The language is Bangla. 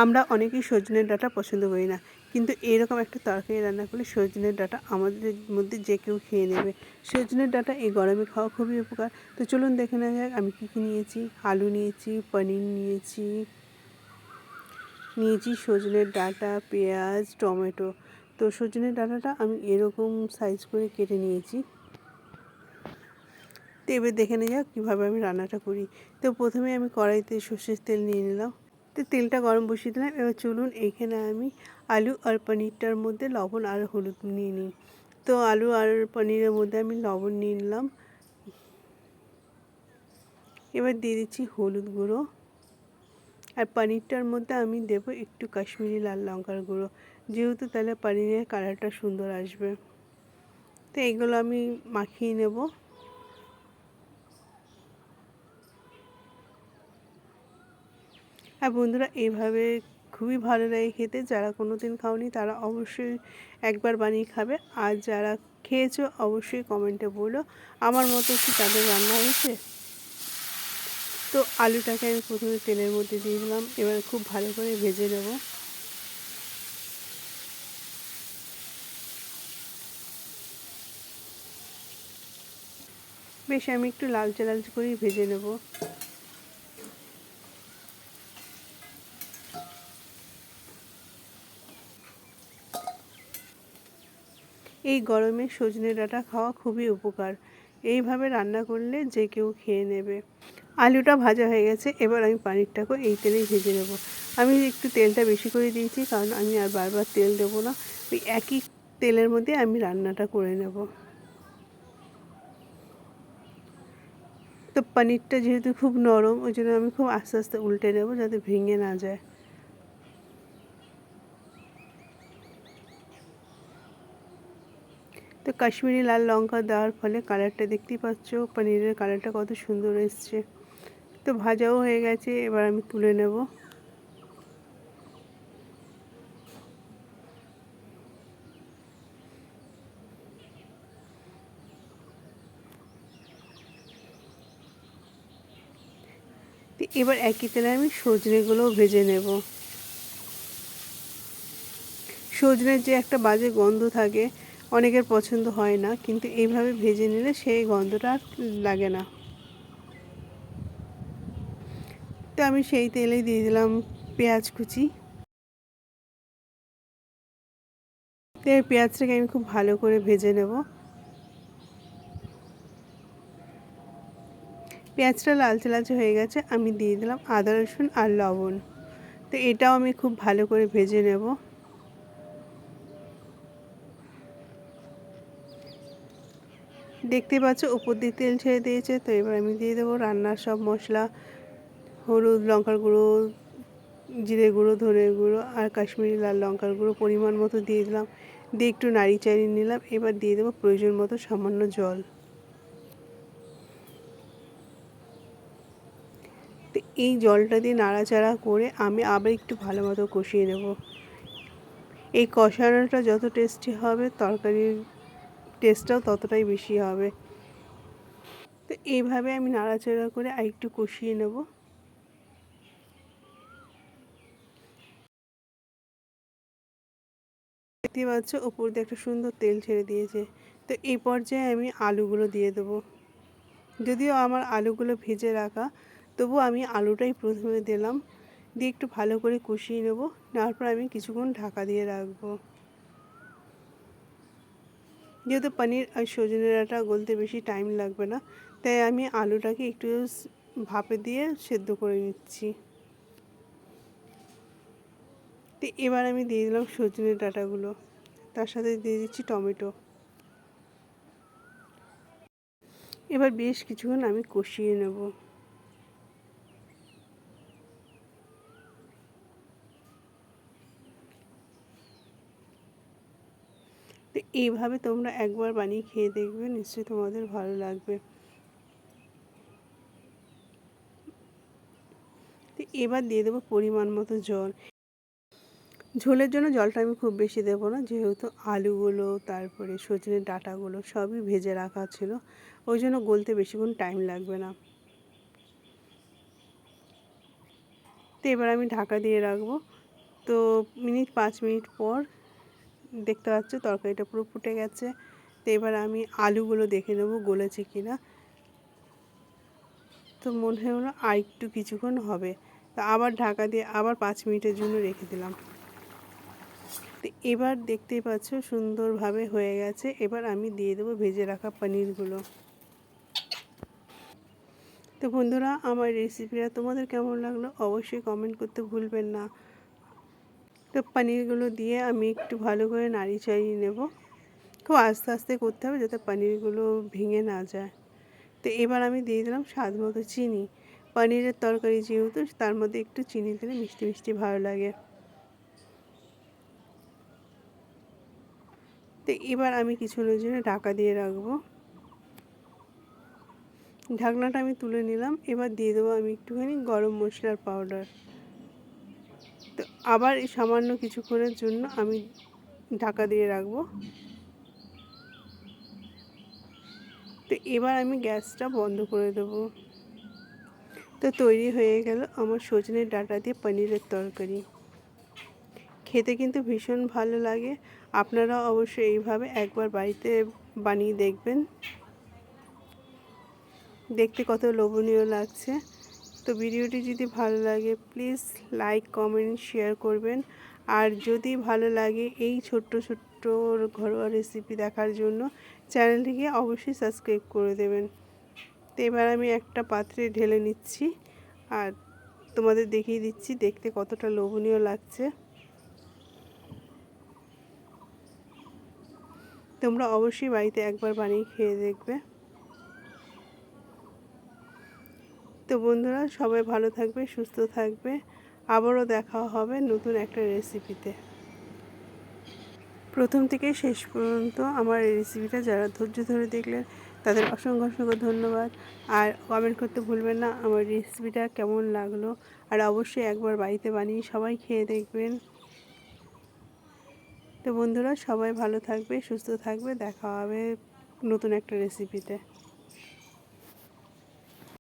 আমরা অনেকেই সজনের ডাঁটা পছন্দ করি না, কিন্তু এরকম একটা তরকারি রান্না করলে সজনের ডাঁটা আমাদের মধ্যে যে কেউ খেয়ে নেবে। সজনের ডাঁটা এই গরমে খাওয়া খুবই উপকার। তো চলুন দেখে নেওয়া যাক আমি কী কী নিয়েছি। আলু নিয়েছি, পনির নিয়েছি সজনের ডাঁটা, পেঁয়াজ, টমেটো। তো সজনের ডাঁটাটা আমি এরকম সাইজ করে কেটে নিয়েছি। তো এবার দেখে নেওয়া যাক কীভাবে আমি রান্নাটা করি। তো প্রথমে আমি কড়াইতে সর্ষের তেল নিয়ে নিলাম। তো তেলটা গরম বসিয়ে দিলাম। এবার চলুন এইখানে আমি আলু আর পনিরটার মধ্যে লবণ আর হলুদ নিয়ে নিই। তো আলু আর পনিরের মধ্যে আমি লবণ নিয়ে নিলাম। এবার দিয়ে দিচ্ছি হলুদ গুঁড়ো, আর পনিরটার মধ্যে আমি দেবো একটু কাশ্মীরি লাল লঙ্কার গুঁড়ো, যেহেতু তাহলে পনিরের কালারটা সুন্দর আসবে। তো এইগুলো আমি মাখিয়ে নেব। আর বন্ধুরা, এইভাবে খুবই ভালো লাগে খেতে। যারা কোনো দিন খাওনি তারা অবশ্যই একবার বানিয়ে খাবে, আর যারা খেয়েছো অবশ্যই কমেন্টে বলো আমার মতো কি তাদের রান্না হয়েছে। তো আলুটাকে আমি প্রথমে তেলের মধ্যে দিয়ে দিলাম। এবার খুব ভালো করে ভেজে নেব। বেশ আমি একটু লালচে লালচে করেই ভেজে নেব। এই গরমে সজনে ডাঁটা খাওয়া খুবই উপকার। এইভাবে রান্না করলে যে কেউ খেয়ে নেবে। আলুটা ভাজা হয়ে গেছে, এবার আমি পনিরটাকেও এই তেলেই ভেজে নেব। আমি একটু তেলটা বেশি করে দিয়েছি, কারণ আমি আর বারবার তেল দেবো না। ওই একই তেলের মধ্যে আমি রান্নাটা করে নেব। তো পনিরটা যেহেতু খুব নরম, ওই জন্য আমি খুব আস্তে আস্তে উল্টে নেব যাতে ভেঙে না যায়। তো কাশ্মীরি লাল লঙ্কা দেওয়ার ফলে কালারটা দেখতেই পাচ্ছ, পনিরের কালারটা কত সুন্দর এসছে। তো ভাজাও হয়ে গেছে, এবার আমি তুলে নেব। তো এবার একই তেলে আমি সজনেগুলোও ভেজে নেব। সজনের যে একটা বাজে গন্ধ থাকে, অনেকের পছন্দ হয় না, কিন্তু এইভাবে ভেজে নিলে সেই গন্ধটা আর লাগে না। তো আমি সেই তেলেই দিয়ে দিলাম পেঁয়াজ কুচি। তো এই পেঁয়াজটাকে আমি খুব ভালো করে ভেজে নেব। পেঁয়াজটা লালচে লালচে হয়ে গেছে, আমি দিয়ে দিলাম আদা রসুন আর লবণ। তো এটাও আমি খুব ভালো করে ভেজে নেব। দেখতে পাচ্ছ উপর দিয়ে তেল ছেড়ে দিয়েছে। তো এবার আমি দিয়ে দেবো রান্নার সব মশলা, হলুদ, লঙ্কার গুঁড়ো, জিরে গুঁড়ো, ধনে গুঁড়ো আর কাশ্মীরি লাল লঙ্কার গুঁড়ো পরিমাণ মতো দিয়ে দিলাম। দিয়ে একটু নাড়ি চাড়িয়ে নিলাম। এবার দিয়ে দেবো প্রয়োজন মতো সামান্য জল। তো এই জলটা দিয়ে নাড়াচাড়া করে আমি আবার একটু ভালো মতো কষিয়ে নেব। এই কষানোটা যত টেস্টি হবে, তরকারির টেস্টটাও ততটাই বেশি হবে। তো এইভাবে আমি নাড়াচাড়া করে আর একটু কষিয়ে নেব। দেখতে পাচ্ছ উপর দিয়ে একটা সুন্দর তেল ছেড়ে দিয়েছে। তো এই পর্যায়ে আমি আলুগুলো দিয়ে দেবো। যদিও আমার আলুগুলো ভেজে রাখা, তবু আমি আলুটাই প্রথমে দিলাম। দিয়ে একটু ভালো করে কষিয়ে নেব। নেওয়ার পর আমি কিছুক্ষণ ঢাকা দিয়ে রাখবো। যেহেতু পনির আর সজনে ডাঁটা গলতে বেশি টাইম লাগবে না, তাই আমি আলুটাকে একটু ভাপে দিয়ে সেদ্ধ করে নিচ্ছি। তো এবার আমি দিয়ে দিলাম সজনে ডাঁটাগুলো, তার সাথে দিয়ে দিচ্ছি টমেটো। এবার বেশ কিছুক্ষণ আমি কষিয়ে নেব। তো এইভাবে তোমরা একবার বানিয়ে খেয়ে দেখবে, নিশ্চয়ই তোমাদের ভালো লাগবে। তো এবার দিয়ে দেবো পরিমাণ মতো জল। ঝোলের জন্য জলটা আমি খুব বেশি দেবো না, যেহেতু আলুগুলো তারপরে সজনে ডাঁটাগুলো সবই ভেজে রাখা ছিল, ওই জন্য গলতে বেশিক্ষণ টাইম লাগবে না। তো এবার আমি ঢাকা দিয়ে রাখবো। তো 5 মিনিট পর দেখতে পাচ্ছ তরকারিটা পুরো ফুটে গেছে। তো এবার আমি আলুগুলো দেখে নেবো গলেছে কিনা। তো মনে হলো আর একটু কিছুক্ষণ হবে, তো আবার ঢাকা দিয়ে আবার 5 মিনিটের জন্য রেখে দিলাম। তো এবার দেখতেই পাচ্ছ সুন্দরভাবে হয়ে গেছে। এবার আমি দিয়ে দেবো ভেজে রাখা পনিরগুলো। তো বন্ধুরা, আমার রেসিপিটা তোমাদের কেমন লাগলো অবশ্যই কমেন্ট করতে ভুলবেন না। তো পনিরগুলো দিয়ে আমি একটু ভালো করে নাড়ি চাড়িয়ে নেব। খুব আস্তে আস্তে করতে হবে যাতে পনিরগুলো ভেঙে না যায়। তো এবার আমি দিয়ে দিলাম স্বাদ মতো চিনি। পনিরের তরকারি যেহেতু তার মধ্যে একটু চিনি দিলে মিষ্টি মিষ্টি ভালো লাগে। তো এবার আমি কিছুক্ষণের জন্য ঢাকা দিয়ে রাখবো। ঢাকনাটা আমি তুলে নিলাম। এবার দিয়ে দেবো আমি একটুখানি গরম মশলার পাউডার। তো আবার এই সামান্য কিছুক্ষণের জন্য আমি ঢাকা দিয়ে রাখবো। তো এবার আমি গ্যাসটা বন্ধ করে দেবো। তো তৈরি হয়ে গেল আমার সজনের ডাঁটা দিয়ে পনিরের তরকারি। খেতে কিন্তু ভীষণ ভালো লাগে। আপনারা অবশ্যই এইভাবে একবার বাড়িতে বানিয়ে দেখবেন। দেখতে কত লোভনীয় লাগছে। তো ভিডিওটি যদি ভালো লাগে প্লিজ লাইক কমেন্ট শেয়ার করবেন। আর যদি ভালো লাগে এই ছোট্ট ছোট্ট ঘরোয়া রেসিপি দেখার জন্য চ্যানেলটিকে অবশ্যই সাবস্ক্রাইব করে দেবেন। তো এবার আমি একটা পাত্রে ঢেলে নিচ্ছি আর তোমাদের দেখিয়ে দিচ্ছি দেখতে কতটা লোভনীয় লাগছে। তোমরা অবশ্যই বাড়িতে একবার বানিয়ে খেয়ে দেখবে। তো বন্ধুরা, সবাই ভালো থাকবে, সুস্থ থাকবে। আবারও দেখা হবে নতুন একটা রেসিপিতে। প্রথম থেকে শেষ পর্যন্ত আমার এই রেসিপিটা যারা ধৈর্য ধরে দেখলেন তাদের অসংখ্য অসংখ্য ধন্যবাদ। আর কমেন্ট করতে ভুলবেন না আমার রেসিপিটা কেমন লাগলো। আর অবশ্যই একবার বাড়িতে বানিয়ে সবাই খেয়ে দেখবেন। তো বন্ধুরা, সবাই ভালো থাকবে, সুস্থ থাকবে। দেখা হবে নতুন একটা রেসিপিতে।